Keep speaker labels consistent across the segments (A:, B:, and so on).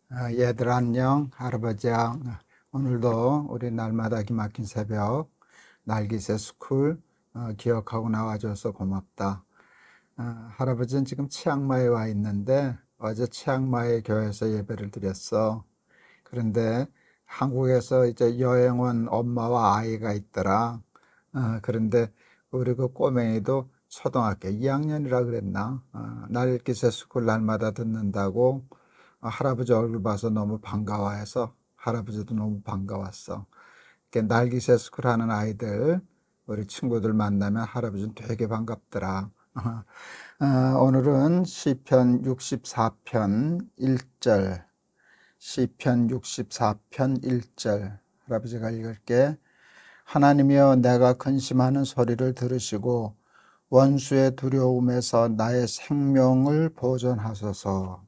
A: 얘들 안녕. 할아버지야. 오늘도 우리 날마다 기막힌 새벽 날기새 스쿨 기억하고 나와줘서 고맙다. 할아버지는 지금 치앙마이에 와 있는데 어제 치앙마이 교회에서 예배를 드렸어. 그런데 한국에서 이제 여행 온 엄마와 아이가 있더라. 그런데 우리 그 꼬맹이도 초등학교 2학년이라 그랬나? 날기새 스쿨 날마다 듣는다고 할아버지 얼굴 봐서 너무 반가워해서 할아버지도 너무 반가웠어. 이렇게 날기새 스쿨 하는 아이들, 우리 친구들 만나면 할아버지는 되게 반갑더라. 오늘은 시편 64편 1절, 시편 64편 1절 할아버지가 읽을게. 하나님이여, 내가 근심하는 소리를 들으시고 원수의 두려움에서 나의 생명을 보존하소서.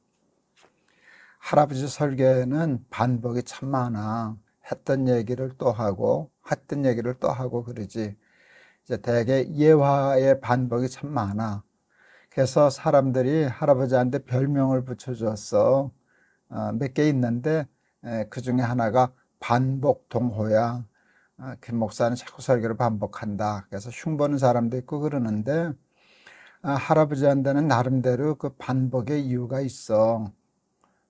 A: 할아버지 설교에는 반복이 참 많아. 했던 얘기를 또 하고 했던 얘기를 또 하고 그러지. 이제 대개 예화의 반복이 참 많아. 그래서 사람들이 할아버지한테 별명을 붙여줬어. 몇 개 있는데 그 중에 하나가 반복동호야. 김 목사는 자꾸 설교를 반복한다. 그래서 흉보는 사람도 있고 그러는데 할아버지한테는 나름대로 그 반복의 이유가 있어.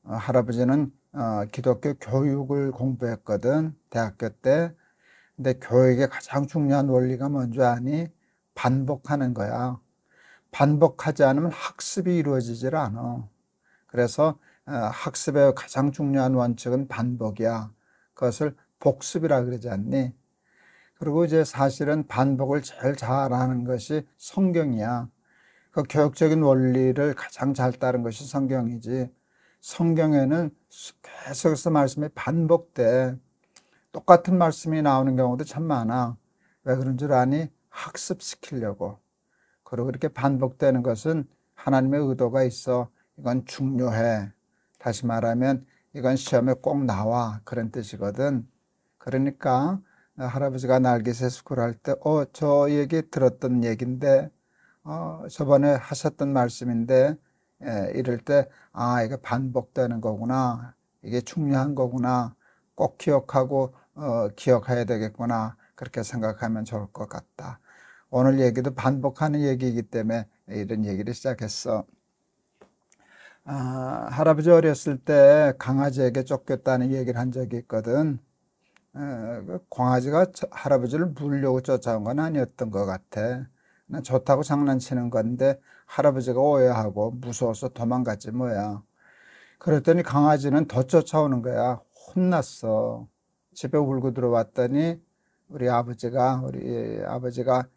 A: 할아버지는 기독교 교육을 공부했거든, 대학교 때. 근데 교육의 가장 중요한 원리가 뭔지 아니? 반복하는 거야. 반복하지 않으면 학습이 이루어지질 않아. 그래서 학습의 가장 중요한 원칙은 반복이야. 그것을 복습이라 그러지 않니? 그리고 이제 사실은 반복을 제일 잘하는 것이 성경이야. 그 교육적인 원리를 가장 잘 따른 것이 성경이지. 성경에는 계속해서 말씀이 반복돼. 똑같은 말씀이 나오는 경우도 참 많아. 왜 그런 줄 아니? 학습시키려고. 그리고 이렇게 반복되는 것은 하나님의 의도가 있어. 이건 중요해. 다시 말하면 이건 시험에 꼭 나와. 그런 뜻이거든. 그러니까 할아버지가 날개새 스쿨 할 때 저 얘기 들었던 얘기인데 저번에 하셨던 말씀인데, 이럴 때, 이게 반복되는 거구나. 이게 중요한 거구나. 꼭 기억하고, 기억해야 되겠구나. 그렇게 생각하면 좋을 것 같다. 오늘 얘기도 반복하는 얘기이기 때문에 이런 얘기를 시작했어. 할아버지 어렸을 때 강아지에게 쫓겼다는 얘기를 한 적이 있거든. 그 강아지가 할아버지를 물려고 쫓아온 건 아니었던 것 같아. 그냥 좋다고 장난치는 건데 할아버지가 오해하고 무서워서 도망갔지 뭐야. 그랬더니 강아지는 더 쫓아오는 거야. 혼났어. 집에 울고 들어왔더니 우리 아버지가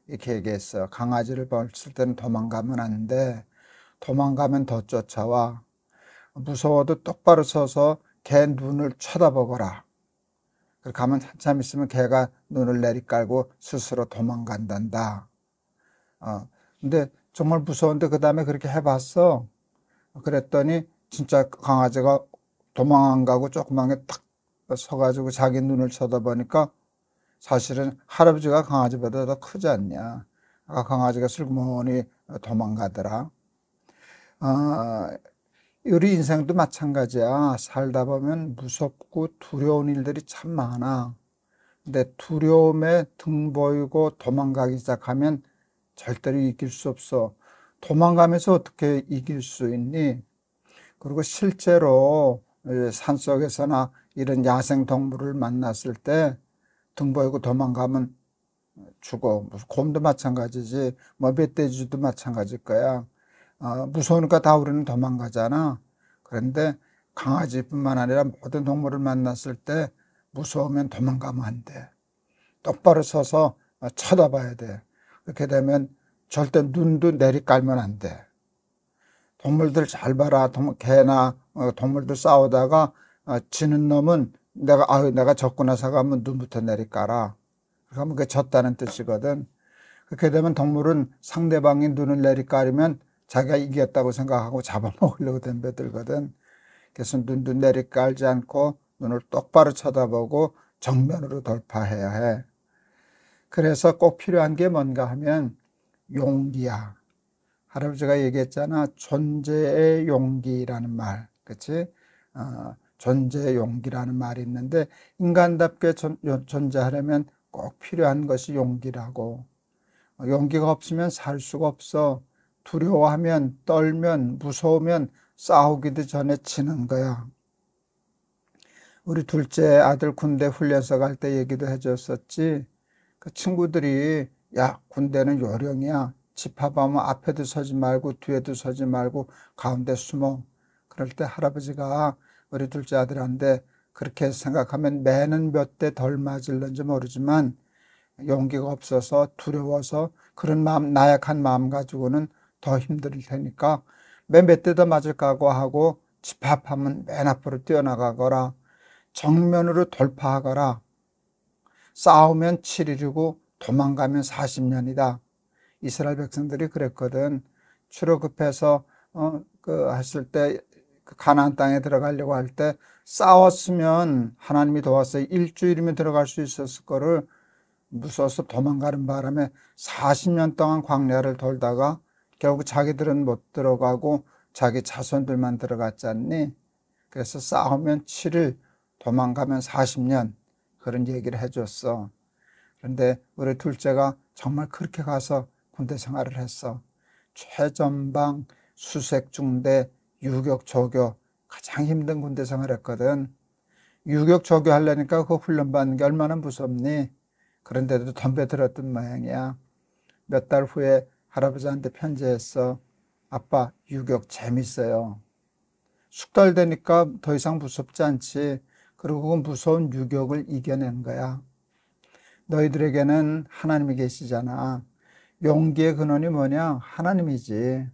A: 이렇게 얘기했어. 강아지를 봤을 때는 도망가면 안 돼. 도망가면 더 쫓아와. 무서워도 똑바로 서서 걔 눈을 쳐다보거라. 그렇게 하면 한참 있으면 걔가 눈을 내리깔고 스스로 도망간단다. 근데 정말 무서운데 그 다음에 그렇게 해봤어. 그랬더니 진짜 강아지가 도망 안 가고 조그만 게 딱 서가지고 자기 눈을 쳐다보니까 사실은 할아버지가 강아지보다 더 크지 않냐. 강아지가 슬그머니 도망가더라. 우리 인생도 마찬가지야. 살다 보면 무섭고 두려운 일들이 참 많아. 근데 두려움에 등 보이고 도망가기 시작하면 절대로 이길 수 없어. 도망가면서 어떻게 이길 수 있니? 그리고 실제로 산속에서나 이런 야생 동물을 만났을 때 등 보이고 도망가면 죽어. 곰도 마찬가지지, 뭐 멧돼지도 마찬가지일 거야. 무서우니까 다 우리는 도망가잖아. 그런데 강아지뿐만 아니라 모든 동물을 만났을 때 무서우면 도망가면 안 돼. 똑바로 서서 쳐다봐야 돼. 그렇게 되면 절대 눈도 내리깔면 안 돼. 동물들 잘 봐라. 개나 동물들 싸우다가 지는 놈은 내가 졌구나 생각하면 눈부터 내리깔아. 그러면 그게 졌다는 뜻이거든. 그렇게 되면 동물은 상대방이 눈을 내리깔이면 자기가 이겼다고 생각하고 잡아먹으려고 덤벼들거든. 그래서 눈도 내리깔지 않고 눈을 똑바로 쳐다보고 정면으로 돌파해야 해. 그래서 꼭 필요한 게 뭔가 하면 용기야. 할아버지가 얘기했잖아. 존재의 용기라는 말. 그치? 존재의 용기라는 말이 있는데, 인간답게 존재하려면 꼭 필요한 것이 용기라고. 용기가 없으면 살 수가 없어. 두려워하면, 떨면, 무서우면 싸우기도 전에 지는 거야. 우리 둘째 아들 군대 훈련소 갈 때 얘기도 해줬었지. 그 친구들이 야, 군대는 요령이야. 집합하면 앞에도 서지 말고 뒤에도 서지 말고 가운데 숨어. 그럴 때 할아버지가 우리 둘째 아들한테 그렇게 생각하면 매는 몇 대 덜 맞을는지 모르지만 용기가 없어서 두려워서 그런 마음, 나약한 마음 가지고는 더 힘들 테니까 맨 몇 대 더 맞을 각오하고 집합하면 맨 앞으로 뛰어나가거라. 정면으로 돌파하거라. 싸우면 7일이고 도망가면 40년이다. 이스라엘 백성들이 그랬거든. 출애굽해서 했을 때 가나안 땅에 들어가려고 할 때 싸웠으면 하나님이 도와서 일주일이면 들어갈 수 있었을 거를 무서워서 도망가는 바람에 40년 동안 광야를 돌다가 결국 자기들은 못 들어가고 자기 자손들만 들어갔지 않니? 그래서 싸우면 7일, 도망가면 40년, 그런 얘기를 해줬어. 그런데 우리 둘째가 정말 그렇게 가서 군대 생활을 했어. 최전방, 수색중대, 유격조교, 가장 힘든 군대 생활을 했거든. 유격조교 하려니까 그 훈련받는 게 얼마나 무섭니? 그런데도 덤벼들었던 모양이야. 몇 달 후에 할아버지한테 편지했어. 아빠, 유격 재밌어요. 숙달 되니까 더 이상 무섭지 않지. 그리고 그 무서운 유격을 이겨낸 거야. 너희들에게는 하나님이 계시잖아. 용기의 근원이 뭐냐? 하나님이지.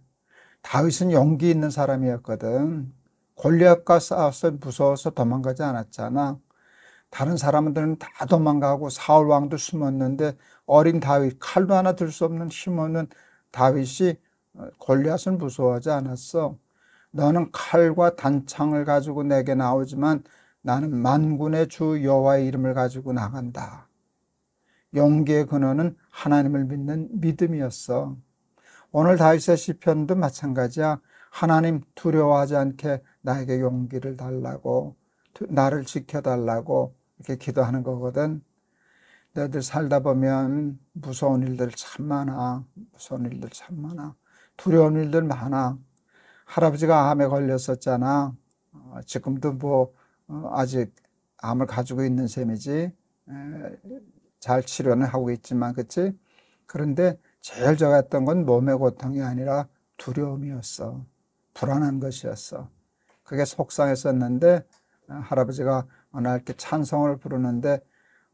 A: 다윗은 용기 있는 사람이었거든. 골리앗과 싸워서 무서워서 도망가지 않았잖아. 다른 사람들은 다 도망가고 사울 왕도 숨었는데 어린 다윗, 칼도 하나 들 수 없는 힘없는 다윗이 골리앗을 무서워하지 않았어. 너는 칼과 단창을 가지고 내게 나오지만 나는 만군의 주 여호와의 이름을 가지고 나간다. 용기의 근원은 하나님을 믿는 믿음이었어. 오늘 다윗의 시편도 마찬가지야. 하나님, 두려워하지 않게 나에게 용기를 달라고, 나를 지켜달라고 이렇게 기도하는 거거든. 너희들 살다 보면 무서운 일들 참 많아. 무서운 일들 참 많아. 두려운 일들 많아. 할아버지가 암에 걸렸었잖아. 지금도 아직 암을 가지고 있는 셈이지. 잘 치료는 하고 있지만, 그치? 그런데 제일 적었던 건 몸의 고통이 아니라 두려움이었어. 불안한 것이었어. 그게 속상했었는데, 할아버지가 어느 날 이렇게 찬송을 부르는데,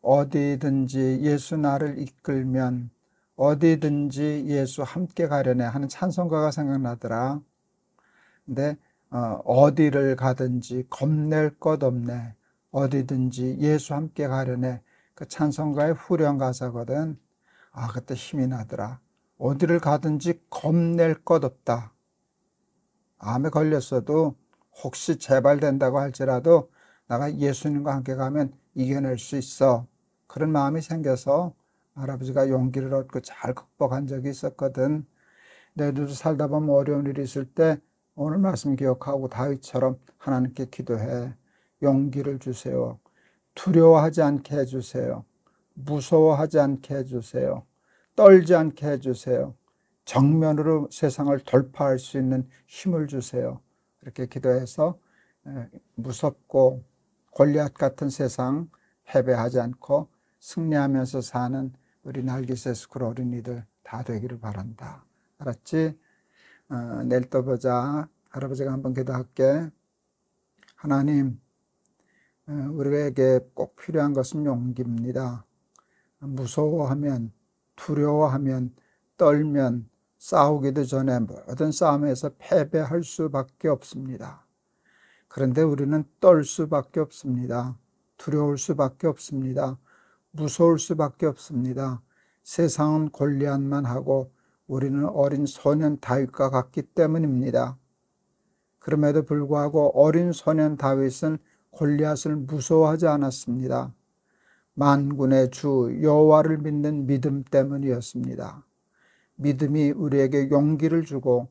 A: 어디든지 예수 나를 이끌면, 어디든지 예수 함께 가려네 하는 찬송가가 생각나더라. 근데, 어디를 가든지 겁낼 것 없네. 어디든지 예수 함께 가려네. 그 찬송가의 후렴 가사거든. 아, 그때 힘이 나더라. 어디를 가든지 겁낼 것 없다. 암에 걸렸어도 혹시 재발된다고 할지라도 내가 예수님과 함께 가면 이겨낼 수 있어. 그런 마음이 생겨서 할아버지가 용기를 얻고 잘 극복한 적이 있었거든. 너희들도 살다 보면 어려운 일이 있을 때 오늘 말씀 기억하고 다윗처럼 하나님께 기도해. 용기를 주세요. 두려워하지 않게 해주세요. 무서워하지 않게 해주세요. 떨지 않게 해주세요. 정면으로 세상을 돌파할 수 있는 힘을 주세요. 이렇게 기도해서 무섭고 골리앗 같은 세상 패배하지 않고 승리하면서 사는 우리 날기세스쿨 어린이들 다 되기를 바란다. 알았지? 내일 또 보자. 할아버지가 한번 기도할게. 하나님, 우리에게 꼭 필요한 것은 용기입니다. 무서워하면, 두려워하면, 떨면, 싸우기도 전에 모든 싸움에서 패배할 수밖에 없습니다. 그런데 우리는 떨 수밖에 없습니다. 두려울 수밖에 없습니다. 무서울 수밖에 없습니다. 세상은 골리앗만 하고 우리는 어린 소년 다윗과 같기 때문입니다. 그럼에도 불구하고 어린 소년 다윗은 골리앗을 무서워하지 않았습니다. 만군의 주 여호와를 믿는 믿음 때문이었습니다. 믿음이 우리에게 용기를 주고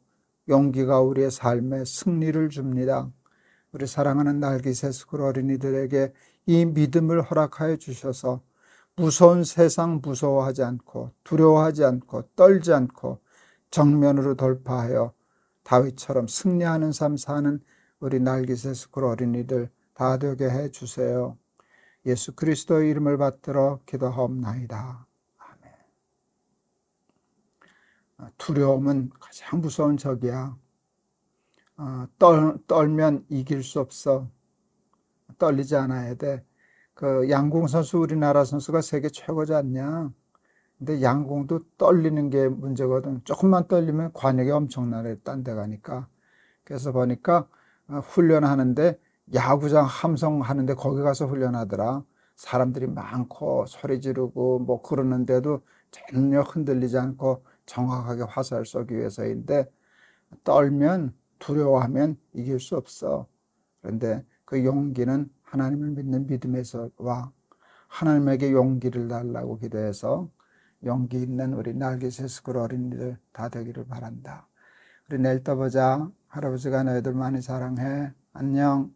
A: 용기가 우리의 삶에 승리를 줍니다. 우리 사랑하는 날기새스쿨 어린이들에게 이 믿음을 허락하여 주셔서 무서운 세상 무서워하지 않고 두려워하지 않고 떨지 않고 정면으로 돌파하여 다윗처럼 승리하는 삶 사는 우리 날기새스쿨 어린이들 다 되게 해 주세요. 예수 그리스도의 이름을 받들어 기도하옵나이다. 아멘. 두려움은 가장 무서운 적이야. 떨면 이길 수 없어. 떨리지 않아야 돼. 그 양궁 선수, 우리나라 선수가 세계 최고지 않냐? 근데 양궁도 떨리는 게 문제거든. 조금만 떨리면 관역이 엄청나네, 딴 데 가니까. 그래서 보니까 훈련하는데 야구장 함성하는데 거기 가서 훈련하더라. 사람들이 많고 소리 지르고 뭐 그러는데도 전혀 흔들리지 않고 정확하게 화살을 쏘기 위해서인데, 떨면 두려워하면 이길 수 없어. 그런데 그 용기는 하나님을 믿는 믿음에서 와. 하나님에게 용기를 달라고 기도해서 용기 있는 우리 날기새스쿨 어린이들 다 되기를 바란다. 우리 내일 또 보자. 할아버지가 너희들 많이 사랑해. 안녕.